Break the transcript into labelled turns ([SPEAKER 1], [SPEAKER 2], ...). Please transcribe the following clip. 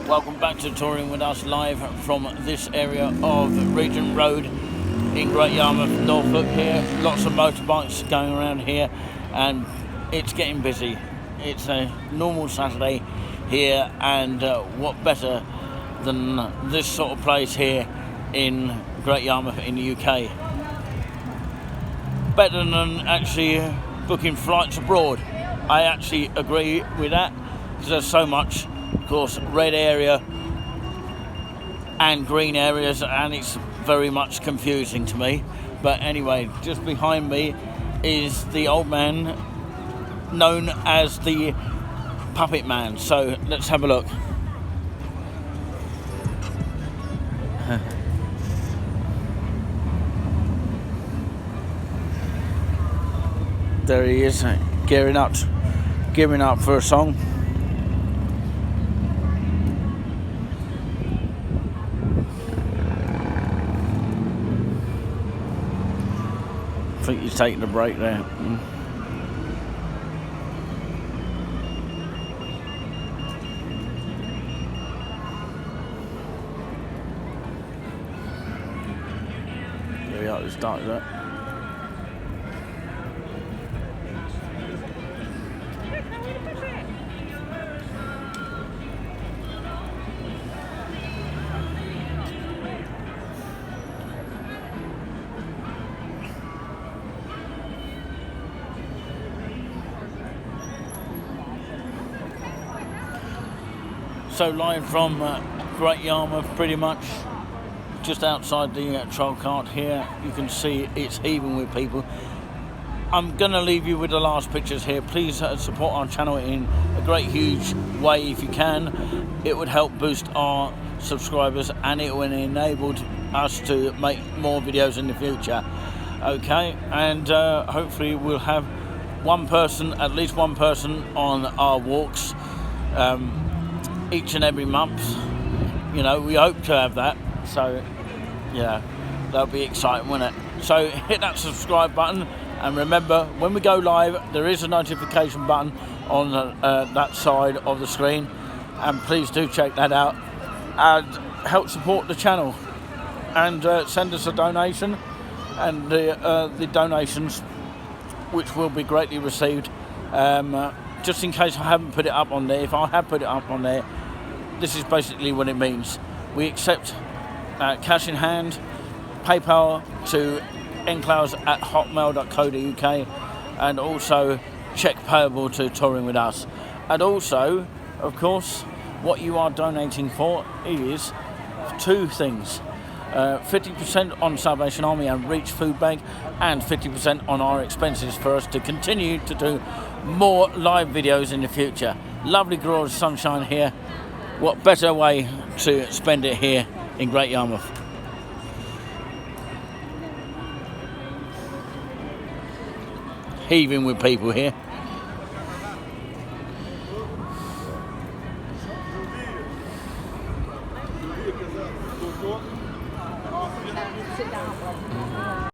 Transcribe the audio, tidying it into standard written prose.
[SPEAKER 1] Welcome back to Touring with Us live from this area of Regent Road in Great Yarmouth, Norfolk here. Lots of motorbikes going around here and it's getting busy. It's a normal Saturday here, and what better than this sort of place here in Great Yarmouth in the UK. Better than actually booking flights abroad. I actually agree with that, because there's so much, of course, red area and green areas, and it's very much confusing to me. But anyway, just behind me is the old man known as the Puppet Man, so let's have a look. There he is, gearing up for a song. I think he's taking a break there. There we are, we started that. So live from Great Yarmouth, pretty much just outside the troll cart here. You can see it's heaving with people. I'm going to leave you with the last pictures here. Please support our channel in a great huge way if you can. It would help boost our subscribers, and it would enable us to make more videos in the future. Okay, and hopefully we'll have at least one person on our walks each and every month. You know, we hope to have that, so yeah, that'll be exciting, won't it? So hit that subscribe button, and remember, when we go live, there is a notification button on that side of the screen, and please do check that out and help support the channel, and send us a donation, and the donations, which will be greatly received. Just in case I haven't put it up on there, if I have put it up on there, this is basically what it means. We accept cash in hand, PayPal to enclaus@hotmail.co.uk, and also check payable to Touring with Us. And also, of course, what you are donating for is two things. 50% on Salvation Army and Reach Food Bank, and 50% on our expenses for us to continue to do more live videos in the future. Lovely glorious sunshine here. What better way to spend it here in Great Yarmouth? Heaving with people here.
[SPEAKER 2] Sit down.